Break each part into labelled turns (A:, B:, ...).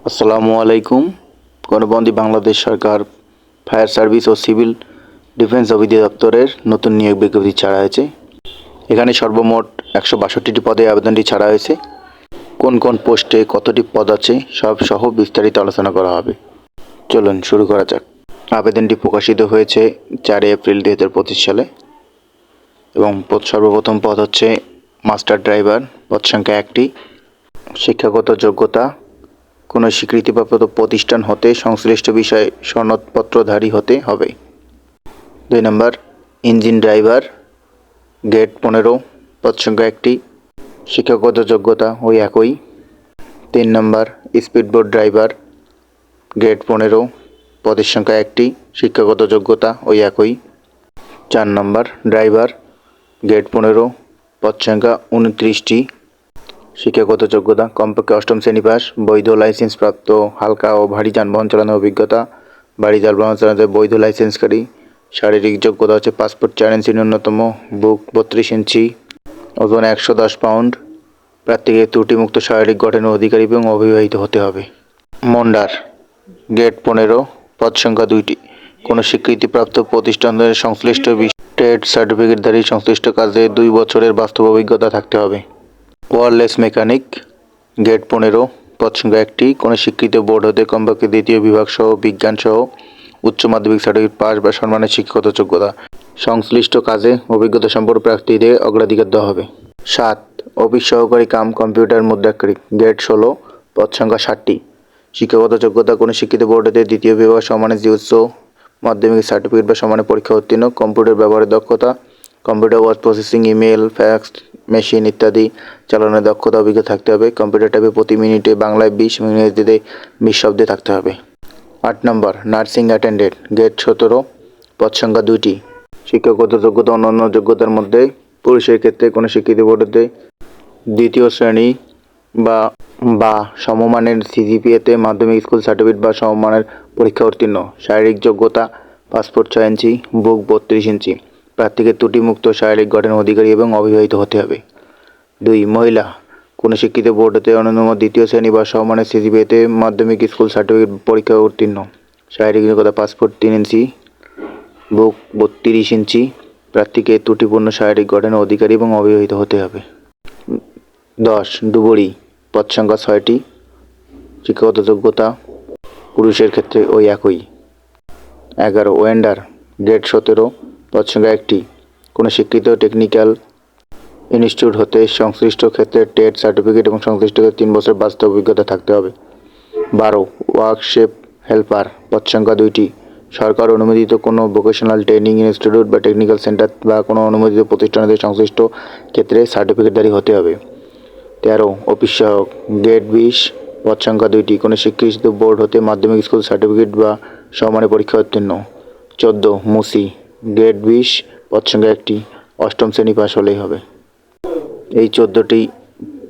A: আসসালামু আলাইকুম। গণবন্দী বাংলাদেশ সরকার fire service ও civil defence অধিদপ্তরের নতুন নিয়োগ বিজ্ঞপ্তি ছাড়া হয়েছে। এখানে সর্বমোট 162টি পদে আবেদনটি ছাড়া হয়েছে। কোন কোন পোস্টে কতটি পদ আছে সব সহ বিস্তারিত আলোচনা করা হবে। চলুন শুরু করা যাক। আবেদনটি প্রকাশিত হয়েছে 4 এপ্রিল 2025 সালে এবং সর্বপ্রথম পদ হচ্ছে মাস্টার ড্রাইভার, পদ সংখ্যা 1টি। শিক্ষাগত যোগ্যতা কোনো স্বীকৃতিপ্রাপ্ত প্রতিষ্ঠান হতে সংশ্লিষ্ট বিষয়ে সনদপত্রধারী হতে হবে। 2 নম্বর ইঞ্জিন ড্রাইভার, গ্রেড 15, পদ সংখ্যা 1টি, শিক্ষাগত যোগ্যতা ওই একই। 3 নম্বর স্পিডবোট ড্রাইভার, গ্রেড 15, পদের সংখ্যা 1টি, শিক্ষাগত যোগ্যতা ওই একই। 4 নম্বর ড্রাইভার, গ্রেড 15, পদ সংখ্যা 29টি, শিক্ষাগত যোগ্যতা কমপক্ষে 8ম শ্রেণী পাস, বৈধ লাইসেন্স প্রাপ্ত হালকা ও ভারী যানবাহন চালানোর অভিজ্ঞতা, ভারী যানবাহন চালাতে বৈধ লাইসেন্সকারী। শারীরিক যোগ্যতা হচ্ছে 5 ফুট 4 ইঞ্চি ন্যূনতম, বুক 32 ইঞ্চি, ওজন 110 পাউন্ড। প্রার্থীকে ত্রুটিমুক্ত শারীরিক গঠনের অধিকারী এবং অবিবাহিত হতে হবে। মন্ডার, গ্রেড 15, পদ সংখ্যা 2টি, কোনো স্বীকৃতিপ্রাপ্ত প্রতিষ্ঠানের সংশ্লিষ্ট ট্রেড সার্টিফিকেটধারী সংশ্লিষ্ট কাজে 2 বছরের বাস্তব অভিজ্ঞতা থাকতে হবে। ওয়্যারলেস মেকানিক, গ্রেড 15, পদ সংখ্যা 1টি, কোনো স্বীকৃত বোর্ড হতে কমপক্ষে 2য় বিভাগ সহ বিজ্ঞান সহ উচ্চ মাধ্যমিক সার্টিফিকেট পাস বা সম্মানের শিক্ষাগত যোগ্যতা। সংশ্লিষ্ট কাজে অভিজ্ঞতা সম্পন্ন প্রার্থীদের অগ্রাধিকার দেওয়া হবে। 7 অফিস সহকারী কাম কম্পিউটার মুদ্রাক্ষরিক, গ্রেড 16, পদ সংখ্যা 60টি, শিক্ষাগত যোগ্যতা কোনো স্বীকৃত বোর্ড হতে 2য় বিভাগ সম্মানের উচ্চ মাধ্যমিক সার্টিফিকেট বা সম্মানের পরীক্ষা উত্তীর্ণ, কম্পিউটার ব্যবহারের দক্ষতা, computer word processing, email, fax machine ইত্যাদি চালানোর দক্ষতা অভিজ্ঞতা থাকতে হবে। কম্পিউটার টাইপে প্রতি মিনিটে বাংলায় 20, ইংরেজিতে 20 শব্দে থাকতে হবে। 8 নম্বর নার্সিং অ্যাটেন্ডেন্ট, গ্রেড 17, পদ সংখ্যা 2টি, শিক্ষাগত যোগ্যতা অন্যান্য যোগ্যতার মধ্যে পুরুষের ক্ষেত্রে কোনো স্বীকৃতি বোর্ডে 2য় শ্রেণী বা সমমানের সিজিপিএতে মাধ্যমিক স্কুল সার্টিফিকেট বা সমমানের পরীক্ষা উত্তীর্ণ। শারীরিক যোগ্যতা 5 ফুট 6 ইঞ্চি, বুক 32 ইঞ্চি। প্রার্থীকে ত্রুটিমুক্ত শারীরিক গঠনের অধিকারী এবং অবিবাহিত হতে হবে। 2 মহিলা, কোনো স্বীকৃত বোর্ড হতে ন্যূনতম 2য় শ্রেণী বা সমমানের সিজিপিএতে মাধ্যমিক স্কুল সার্টিফিকেট পরীক্ষা উত্তীর্ণ। শারীরিক যোগ্যতা 5 ফুট 3 ইঞ্চি, বুক 32 ইঞ্চি। প্রার্থীকে ত্রুটিপূর্ণ শারীরিক গঠনের অধিকারী এবং অবিবাহিত হতে হবে। 10 ডুবুরি, পদ সংখ্যা 6টি, শিক্ষাগত যোগ্যতা পুরুষের ক্ষেত্রে ওই একই। 11 ওয়েন্ডার, গ্রেড 17, পদ সংখ্যা 1টি, কোনো স্বীকৃত টেকনিক্যাল ইনস্টিটিউট হতে সংশ্লিষ্ট ক্ষেত্রে ট্রেড সার্টিফিকেট এবং সংশ্লিষ্ট ক্ষেত্রে 3 বছর বাস্তব অভিজ্ঞতা থাকতে হবে। 12 ওয়ার্কশপ হেল্পার, পদ সংখ্যা 2টি, সরকার অনুমোদিত কোনো ভোকেশনাল ট্রেনিং ইনস্টিটিউট বা টেকনিক্যাল সেন্টার বা কোনো অনুমোদিত প্রতিষ্ঠানের সংশ্লিষ্ট ক্ষেত্রে সার্টিফিকেটধারী হতে হবে। 13 অফিস সহায়ক, গ্রেড 20, পদ সংখ্যা 2টি, কোনো স্বীকৃত বোর্ড হতে মাধ্যমিক স্কুল সার্টিফিকেট বা সমমানের পরীক্ষা উত্তীর্ণ। 14 মুসি, গ্রেড 20, পদ সংখ্যা 1টি, 8ম শ্রেণী পাস হলেই হবে। এই 14টি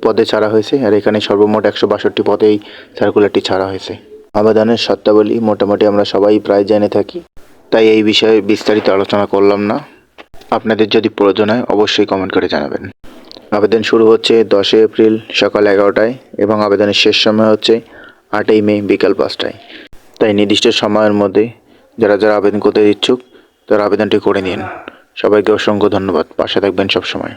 A: পদে ছাড়া হয়েছে আর এখানে সর্বমোট 162টি পদে এই সার্কুলারটি ছাড়া হয়েছে। আবেদনের শর্তাবলী মোটামুটি আমরা সবাই প্রায় জেনে থাকি, তাই এই বিষয়ে বিস্তারিত আলোচনা করলাম না। আপনাদের যদি প্রয়োজন হয় অবশ্যই কমেন্ট করে জানাবেন। আবেদন শুরু হচ্ছে 10 এপ্রিল সকাল 11টায় এবং আবেদনের শেষ সময় হচ্ছে 8 মে বিকাল 5টায়। তাই নির্দিষ্ট সময়ের মধ্যে যারা আবেদন করতে ইচ্ছুক তারা আবেদনটি করে নিন। সবাইকে অসংখ্য ধন্যবাদ। পাশে থাকবেন সবসময়।